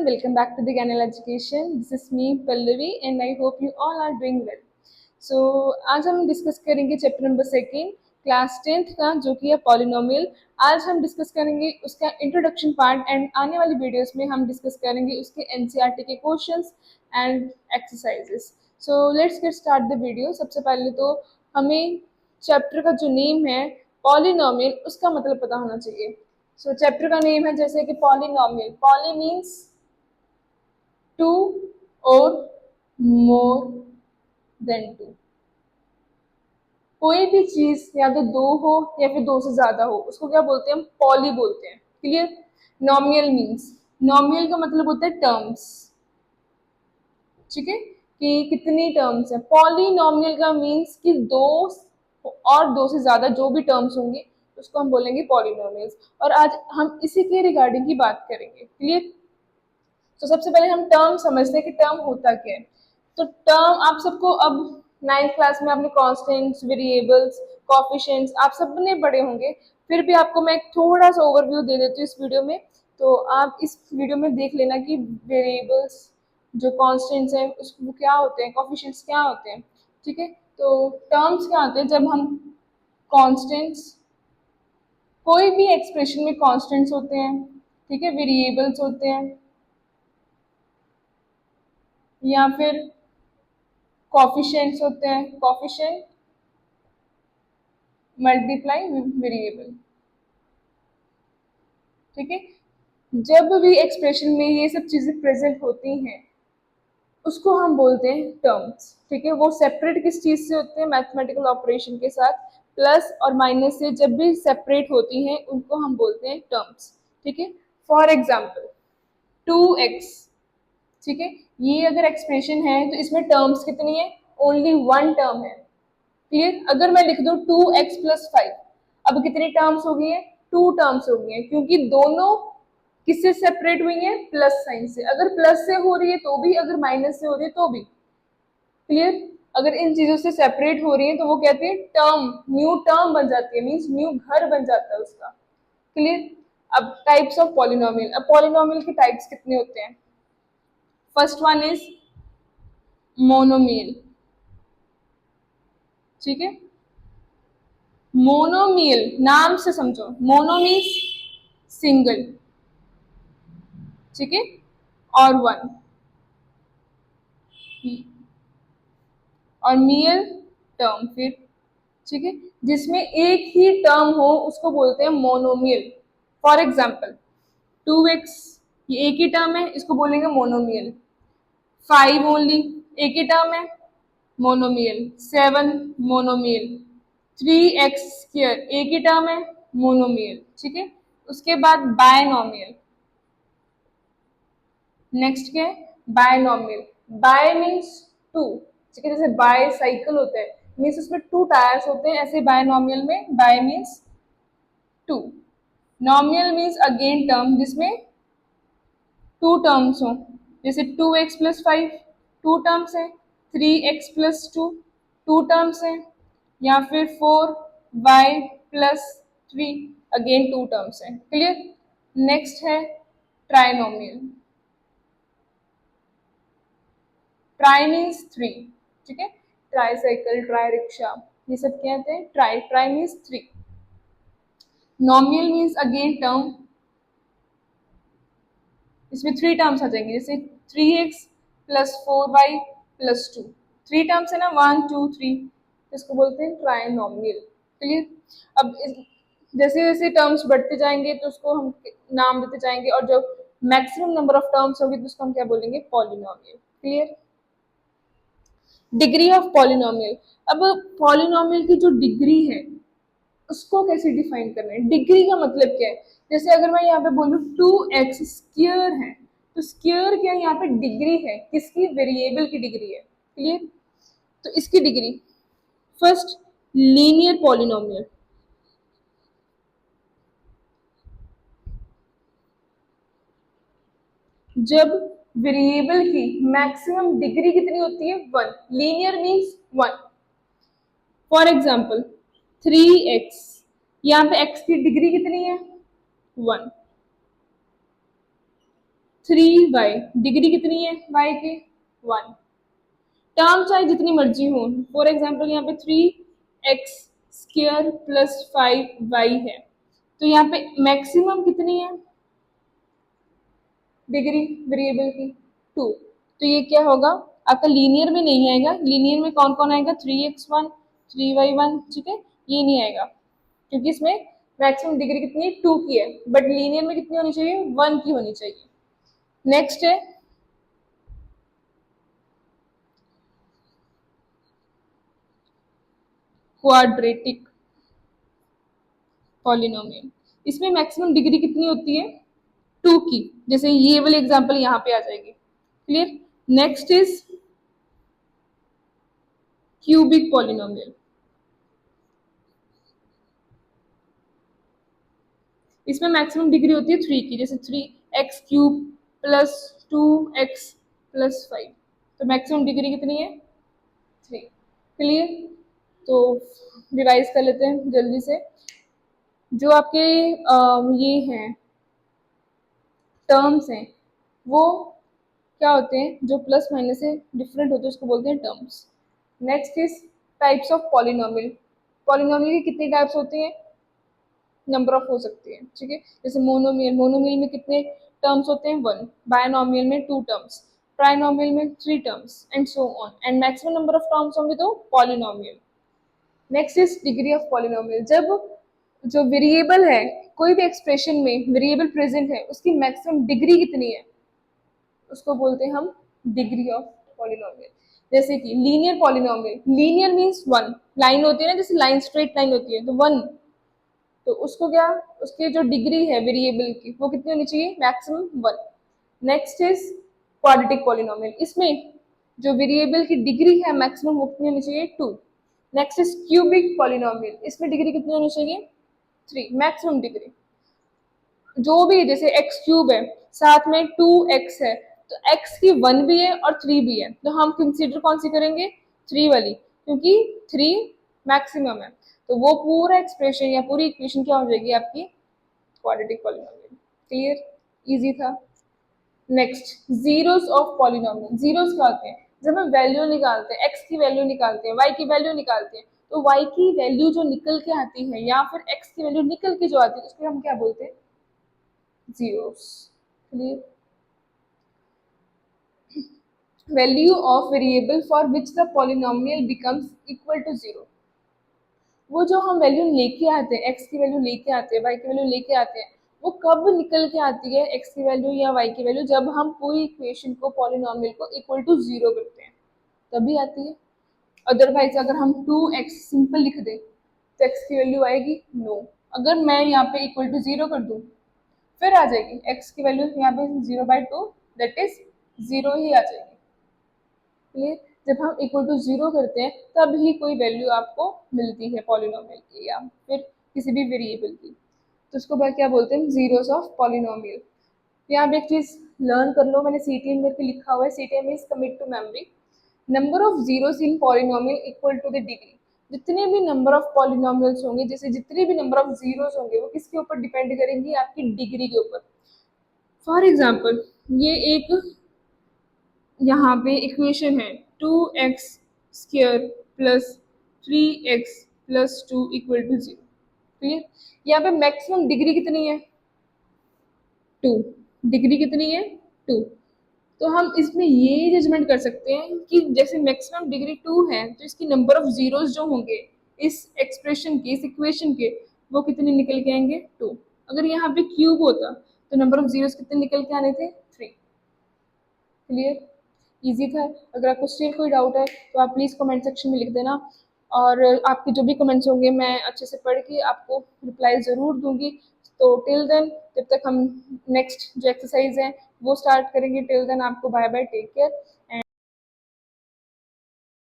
everyone, welcome back to the Ganel Education. This is me Pallavi and I hope you all are doing well. So आज हम discuss करेंगे chapter number second class 10th का जो कि है polynomial. आज हम डिस्कस करेंगे उसका इंट्रोडक्शन पार्ट एंड आने वाली वीडियोस में हम डिस्कस करेंगे उसके एनसीईआरटी के questions and exercises. So let's get start the video. सबसे पहले तो हमें चैप्टर का जो नेम है पॉलिनोमियल उसका मतलब पता होना चाहिए। सो चैप्टर का नेम है जैसे कि पॉलिनोमियल। पॉली मीन्स टू और मोर देन टू। कोई भी चीज या तो दो हो या फिर दो से ज्यादा हो उसको क्या बोलते हैं, हम पॉली बोलते हैं। क्लियर। नॉमियल मीन्स, नॉमियल का मतलब होता है टर्म्स। ठीक है, कि कितनी टर्म्स है। पॉलिनोमियल का मीन्स कि दो और दो से ज्यादा जो भी टर्म्स होंगे उसको हम बोलेंगे पॉलिनोमियल्स। और आज हम इसी के रिगार्डिंग की बात करेंगे। क्लियर। तो सबसे पहले हम टर्म समझते हैं कि टर्म होता क्या है। तो टर्म आप सबको अब 9th क्लास में आपने कांस्टेंट्स, वेरिएबल्स, कोएफिशिएंट्स आप सबने पढ़े होंगे। फिर भी आपको मैं एक थोड़ा सा ओवरव्यू दे देती हूँ इस वीडियो में। तो आप इस वीडियो में देख लेना कि वेरिएबल्स जो कांस्टेंट्स हैं उसको क्या होते हैं, कोएफिशिएंट्स क्या होते हैं। ठीक है, तो टर्म्स क्या होते हैं जब हम कांस्टेंट्स, कोई भी एक्सप्रेशन में कांस्टेंट्स होते हैं, ठीक है, वेरिएबल्स होते हैं या फिर कोएफिशिएंट्स होते हैं, कोएफिशिएंट मल्टीप्लाई वेरिएबल। ठीक है, जब भी एक्सप्रेशन में ये सब चीजें प्रेजेंट होती हैं उसको हम बोलते हैं टर्म्स। ठीक है, वो सेपरेट किस चीज से होते हैं, मैथमेटिकल ऑपरेशन के साथ प्लस और माइनस से जब भी सेपरेट होती हैं उनको हम बोलते हैं टर्म्स। ठीक है, फॉर एग्जाम्पल 2x। ठीक है, ये अगर एक्सप्रेशन है तो इसमें टर्म्स कितनी है, ओनली वन टर्म है। क्लियर। अगर मैं लिख दूं 2x+5, अब कितनी टर्म्स हो गई है, टू टर्म्स हो गई है, क्योंकि दोनों किससे सेपरेट हुई है, प्लस साइन से। अगर प्लस से हो रही है तो भी, अगर माइनस से हो रही है तो भी। क्लियर। अगर इन चीजों से सेपरेट हो रही है तो वो कहते हैं टर्म, न्यू टर्म बन जाती है, मीन्स न्यू घर बन जाता है उसका। क्लियर। अब टाइप्स ऑफ पॉलिनोमियल। अब पॉलिनोमियल के टाइप्स कितने होते हैं। First one is monomial. ठीक है, मोनोमियल नाम से समझो, मोनो मीन्स सिंगल, ठीक है, और वन, और मियल टर्म फिर। ठीक है, जिसमें एक ही टर्म हो उसको बोलते हैं मोनोमियल। फॉर एग्जाम्पल 2x, ये एक ही टर्म है, इसको बोलेंगे मोनोमियल। 5 ओनली, एक ही टर्म है, मोनोमियल। 7 मोनोमियल। 3x², एक ही टर्म है, मोनोमियल। ठीक है, उसके बाद बायनोमियल। नेक्स्ट क्या है, बायनोमियल। Bye means to. ठीक है, जैसे बाय साइकिल होता है, मीन्स उसमें टू टायर्स होते हैं, ऐसे बायनोमियल में bi means two. Nomial means again term जिसमें टू टर्म्स हो, जैसे 2x+5 टू टर्म्स है, 3x+2 टू टर्म्स है, या फिर 4y+3 अगेन टू टर्म्स है। क्लियर। नेक्स्ट है ट्राइनोमियल। Try means three. ठीक है, ट्राई साइकिल, ट्राई रिक्शा, ये सब कहते हैं tri. Tri means three. Nomial means again term, इसमें थ्री टर्म्स आ जाएंगे, जैसे 3x+4y+2 थ्री टर्म्स है ना, 1 2 3, इसको बोलते हैं ट्राइनोमियल। क्लियर। अब जैसे जैसे टर्म्स बढ़ते जाएंगे तो उसको हम नाम देते जाएंगे, और जो मैक्सिमम नंबर ऑफ टर्म्स होगी तो उसको हम क्या बोलेंगे, polynomial. Clear. Degree of polynomial. अब पॉलिनोमियल की जो डिग्री है उसको कैसे डिफाइन करना है, डिग्री का मतलब क्या है। जैसे अगर मैं यहाँ पे बोलूँ 2x² है, तो स्क्वायर क्या है, यहाँ पे डिग्री है, किसकी, वेरिएबल की डिग्री है। क्लियर। तो इसकी डिग्री, फर्स्ट लीनियर पॉलिनोमियल। जब वेरिएबल की मैक्सिमम डिग्री कितनी होती है, one. Linear means one. For example 3x, यहाँ पे x की डिग्री कितनी है, वन। 3y, डिग्री कितनी है y की 1। टर्म चाहे जितनी मर्जी हो, फॉर एग्जाम्पल यहाँ पे 3x² प्लस 5y है, तो यहाँ पे मैक्सिमम कितनी है डिग्री वेरिएबल की 2। तो ये क्या होगा आपका, लीनियर में नहीं आएगा। लीनियर में कौन कौन आएगा, 3x1 3y1, ठीक है, ये नहीं आएगा क्योंकि इसमें मैक्सिमम डिग्री कितनी 2 की है, बट लीनियर में कितनी होनी चाहिए 1 की होनी चाहिए। नेक्स्ट है क्वाड्रेटिक पॉलिनोमियल। इसमें मैक्सिमम डिग्री कितनी होती है 2 की, जैसे ये वाली एग्जांपल यहाँ पे आ जाएगी। Clear. Next is cubic polynomial. इसमें मैक्सिमम डिग्री होती है 3 की, जैसे 3x³ प्लस 2x प्लस 5, तो मैक्सिमम डिग्री कितनी है 3। क्लियर। तो रिवाइज कर लेते हैं जल्दी से। जो आपके ये हैं टर्म्स हैं, वो क्या होते हैं, जो प्लस माइनस से डिफरेंट होते हैं उसको बोलते हैं terms. Next is types of polynomial. Polynomial की कितनी टाइप्स होती हैं, नंबर ऑफ हो सकती है, ठीक है। जैसे मोनोमियल, मोनोमियल में कितने टर्म्स होते हैं 1, बायनोमियल में 2 टर्म्स, ट्राइनोमियल में 3 terms and so on, and maximum number of terms होंगे तो polynomial. Next is degree of polynomial. जब जो वेरिएबल है, कोई भी एक्सप्रेशन में वेरिएबल प्रेजेंट है, उसकी मैक्सिमम डिग्री कितनी है, उसको बोलते हैं हम डिग्री ऑफ पॉलिनोमियल। जैसे कि linear polynomial, linear means 1, line होती है ना, जैसे लाइन स्ट्रेट लाइन होती है तो 1, तो उसको क्या, उसकी जो डिग्री है वेरिएबल की वो कितनी होनी चाहिए, maximum 1। Next is quadratic polynomial. इसमें जो वेरिएबल की डिग्री है मैक्सिमम वो कितनी होनी चाहिए 2। Next is cubic polynomial. इसमें डिग्री कितनी होनी चाहिए 3, मैक्सिमम डिग्री। जो भी जैसे x³ है, साथ में 2x है, तो x की 1 भी है और 3 भी है, तो हम कंसीडर कौन सी करेंगे 3 वाली, क्योंकि 3 मैक्सिमम है। तो वो पूरा एक्सप्रेशन या पूरी इक्वेशन क्या हो जाएगी आपकी क्वाड्रेटिक पॉलिनोमियल। क्लियर, इजी था। Next zeros of polynomial. Zeros क्या होते हैं, जब हम वैल्यू निकालते हैं, x की वैल्यू निकालते हैं, y की वैल्यू निकालते हैं, तो y की वैल्यू जो निकल के आती है या फिर x की वैल्यू निकल के जो आती है उसको हम क्या बोलते हैं, zeros। Clear? Value of variable for which the polynomial becomes equal to 0। वो जो हम वैल्यू लेके आते हैं, x की वैल्यू लेके आते हैं, y की वैल्यू लेके आते हैं, वो कब निकल के आती है x की वैल्यू या y की वैल्यू, जब हम पूरी इक्वेशन को पॉलिनोमियल को इक्वल टू 0 करते हैं तभी आती है। अदरवाइज अगर हम 2x सिंपल लिख दें तो x की वैल्यू आएगी नो। अगर मैं यहाँ पे इक्वल टू 0 कर दूं फिर आ जाएगी x की वैल्यू यहाँ पे 0/2, दैट इज 0 ही आ जाएगी। क्लियर। जब हम इक्वल टू 0 करते हैं तब ही कोई वैल्यू आपको मिलती है पॉलिनोमियल की या फिर किसी भी वेरिएबल की, तो उसको क्या बोलते हैं, जीरोस ऑफ पॉलिनोमियल। यहाँ पे एक चीज लर्न कर लो, मैंने CTM करके लिखा हुआ है, CTM is commit to memory. Number of zeros in polynomial equal to the degree. जितने भी नंबर ऑफ पॉलिनोमियल्स होंगे, जैसे जितने भी नंबर ऑफ जीरोस होंगे, वो किसके ऊपर डिपेंड करेंगी, आपकी डिग्री के ऊपर। फॉर एग्जाम्पल ये एक यहाँ पे इक्वेशन है 2x² plus 3x plus 2 equal to 0। Clear. यहाँ पे मैक्सिमम डिग्री कितनी है 2, डिग्री कितनी है 2। तो हम इसमें ये जजमेंट कर सकते हैं कि जैसे मैक्सिमम डिग्री 2 है तो इसकी नंबर ऑफ जीरोस जो होंगे इस एक्सप्रेशन के, इस इक्वेशन के, वो कितने निकल के आएंगे 2। अगर यहाँ पे क्यूब होता तो नंबर ऑफ जीरोस कितने निकल के आने थे 3। क्लियर, इजी था। अगर आपको स्टिल कोई डाउट है तो आप प्लीज़ कमेंट सेक्शन में लिख देना, और आपके जो भी कमेंट्स होंगे मैं अच्छे से पढ़ के आपको रिप्लाई ज़रूर दूंगी। तो टिल देन, जब तक हम नेक्स्ट जो एक्सरसाइज है वो स्टार्ट करेंगे, टिल देन आपको बाय बाय, टेक केयर।